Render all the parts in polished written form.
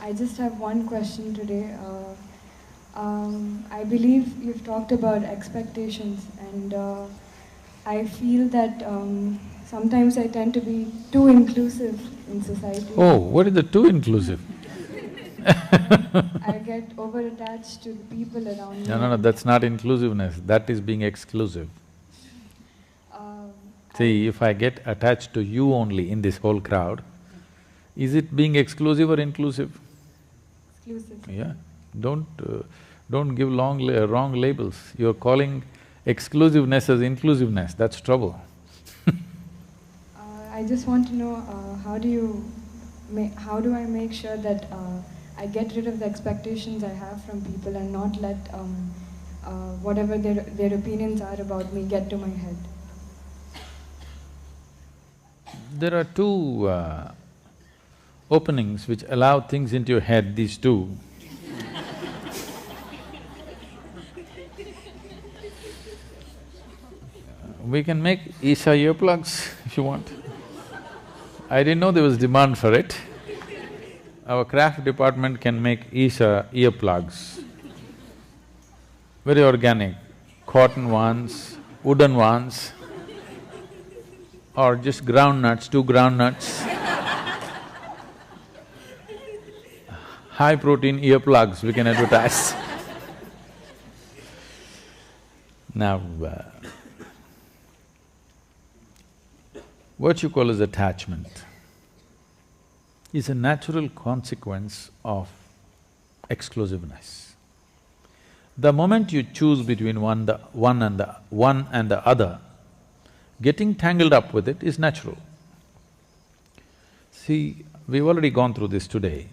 I just have one question today. I believe you've talked about expectations, and I feel that sometimes I tend to be too inclusive in society. Oh, what is the too inclusive? I get over-attached to the people around me. No, that's not inclusiveness, that is being exclusive. See, if I get attached to you only in this whole crowd, is it being exclusive or inclusive? Exclusive. Yeah, don't give wrong labels. You're calling exclusiveness as inclusiveness, that's trouble. I just want to know how do I make sure that I get rid of the expectations I have from people and not let whatever their opinions are about me get to my head. There are two openings which allow things into your head, these two. We can make Isha earplugs if you want. I didn't know there was demand for it. Our craft department can make Isha earplugs. Very organic, cotton ones, wooden ones, or just groundnuts, 2 groundnuts. High protein earplugs we can advertise. Now, what you call as attachment is a natural consequence of exclusiveness. The moment you choose between one and the other, getting tangled up with it is natural. See, we've already gone through this today.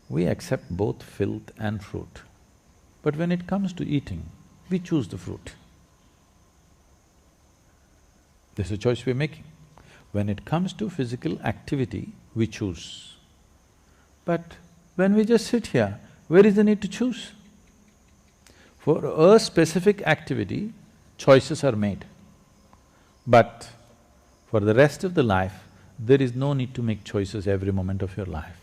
We accept both filth and fruit, but when it comes to eating, we choose the fruit. This is a choice we're making. When it comes to physical activity, we choose. But when we just sit here, where is the need to choose? For a specific activity, choices are made. But for the rest of the life, there is no need to make choices every moment of your life.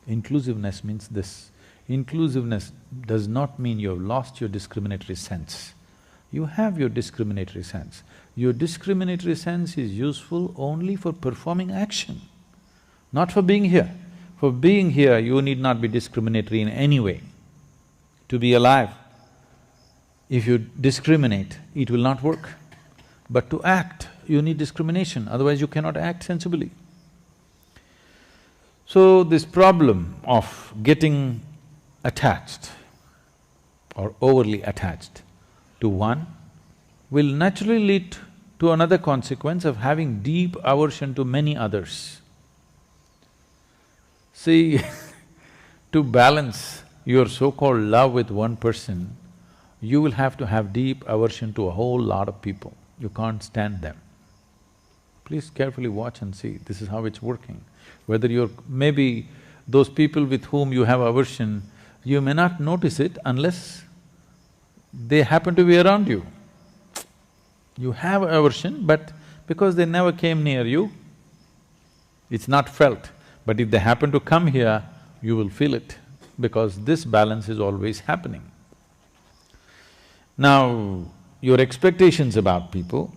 Inclusiveness means this. Inclusiveness does not mean you have lost your discriminatory sense. You have your discriminatory sense. Your discriminatory sense is useful only for performing action, not for being here. For being here, you need not be discriminatory in any way. To be alive, if you discriminate, it will not work. But to act, you need discrimination, otherwise you cannot act sensibly. So this problem of getting attached or overly attached to one will naturally lead to another consequence of having deep aversion to many others. See, to balance your so-called love with one person, you will have to have deep aversion to a whole lot of people. You can't stand them. Please carefully watch and see, this is how it's working. Whether you're… maybe those people with whom you have aversion, you may not notice it unless they happen to be around you. You have aversion, but because they never came near you, it's not felt. But if they happen to come here, you will feel it, because this balance is always happening. Now, your expectations about people,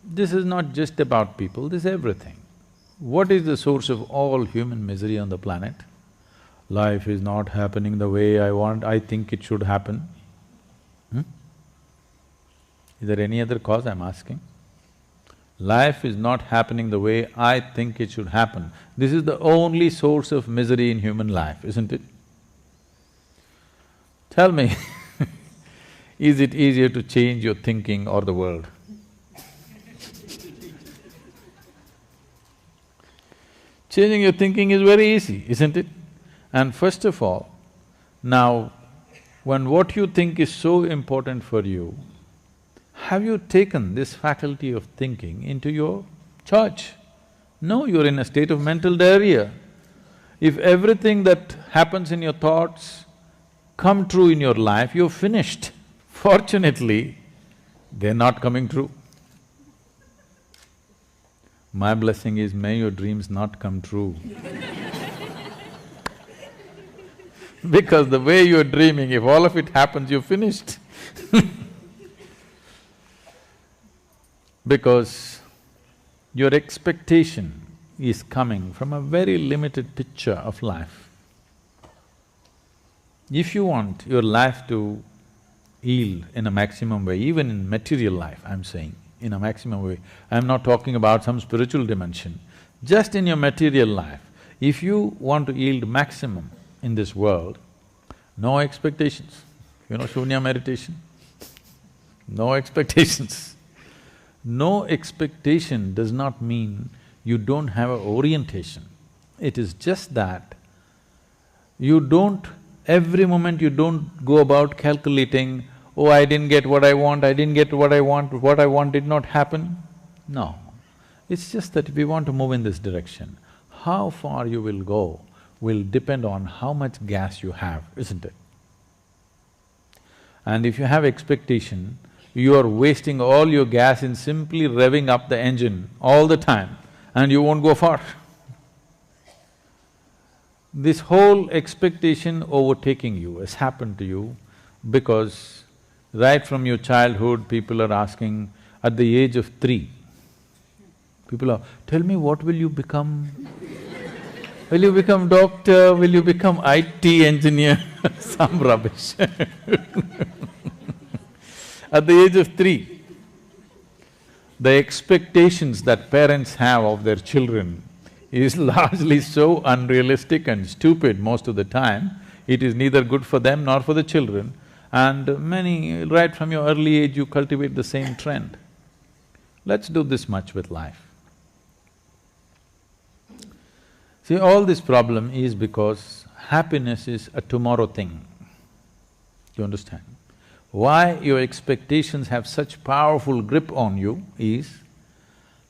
this is not just about people, this is everything. What is the source of all human misery on the planet? Life is not happening the way I think it should happen. Is there any other cause I'm asking? Life is not happening the way I think it should happen. This is the only source of misery in human life, isn't it? Tell me, is it easier to change your thinking or the world? Changing your thinking is very easy, isn't it? And first of all, now, when what you think is so important for you, have you taken this faculty of thinking into your church? No, you're in a state of mental diarrhea. If everything that happens in your thoughts come true in your life, you're finished. Fortunately, they're not coming true. My blessing is, may your dreams not come true. Because the way you're dreaming, if all of it happens, you're finished. Because your expectation is coming from a very limited picture of life. If you want your life to yield in a maximum way, even in material life, I'm saying, in a maximum way, I'm not talking about some spiritual dimension, just in your material life, if you want to yield maximum in this world, no expectations. You know Shunya meditation? No expectations. No expectation does not mean you don't have an orientation. It is just that you don't… every moment you don't go about calculating, oh, I didn't get what I want, I didn't get what I want did not happen. No, it's just that we want to move in this direction. How far you will go will depend on how much gas you have, isn't it? And if you have expectation, you are wasting all your gas in simply revving up the engine all the time and you won't go far. This whole expectation overtaking you has happened to you because right from your childhood, people are asking, at the age of 3, people are, tell me what will you become? Will you become doctor? Will you become IT engineer? Some rubbish. At the age of 3, the expectations that parents have of their children is largely so unrealistic and stupid most of the time. It is neither good for them nor for the children, and many… right from your early age you cultivate the same trend. Let's do this much with life. See, all this problem is because happiness is a tomorrow thing. You understand? Why your expectations have such powerful grip on you is,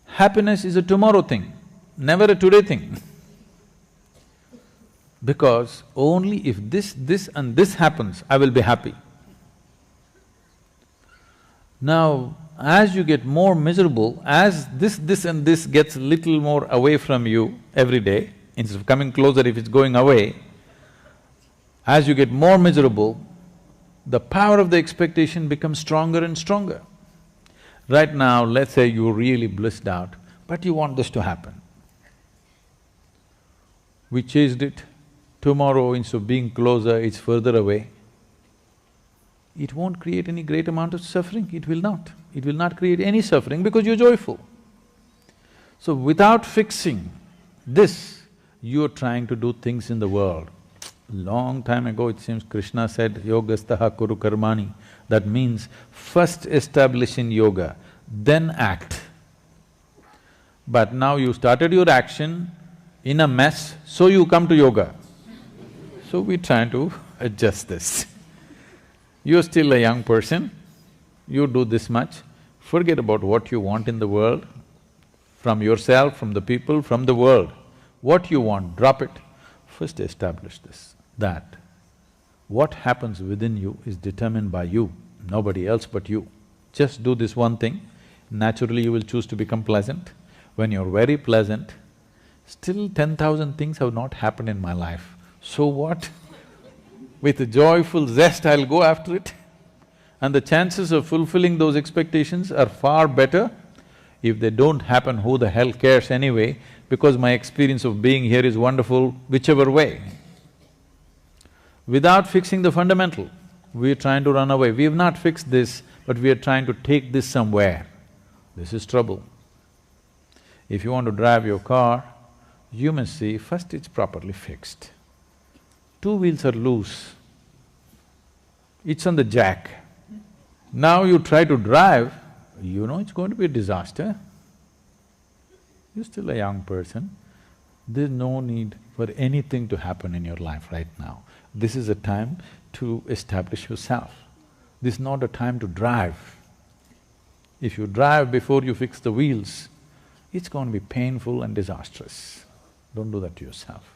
happiness is a tomorrow thing, never a today thing. Because only if this and this happens, I will be happy. Now, as you get more miserable, as this and this gets little more away from you every day, instead of coming closer if it's going away, as you get more miserable, the power of the expectation becomes stronger and stronger. Right now, let's say you're really blissed out, but you want this to happen. We chased it, tomorrow instead of being closer, it's further away. It won't create any great amount of suffering, it will not. It will not create any suffering because you're joyful. So without fixing this, you're trying to do things in the world. Long time ago, it seems Krishna said, yogastaha kuru karmani. That means first establish in yoga, then act. But now you started your action in a mess, so you come to yoga. So we're trying to adjust this. You're still a young person, you do this much, forget about what you want in the world, from yourself, from the people, from the world. What you want, drop it. First establish this, that what happens within you is determined by you, nobody else but you. Just do this one thing, naturally you will choose to become pleasant. When you're very pleasant, still 10,000 things have not happened in my life. So what? With a joyful zest, I'll go after it. And the chances of fulfilling those expectations are far better. If they don't happen, who the hell cares anyway, because my experience of being here is wonderful whichever way. Without fixing the fundamental, we're trying to run away. We have not fixed this, but we are trying to take this somewhere. This is trouble. If you want to drive your car, you must see first it's properly fixed. 2 wheels are loose, it's on the jack. Now you try to drive, you know it's going to be a disaster. You're still a young person, there's no need for anything to happen in your life right now. This is a time to establish yourself. This is not a time to drive. If you drive before you fix the wheels, it's going to be painful and disastrous. Don't do that to yourself.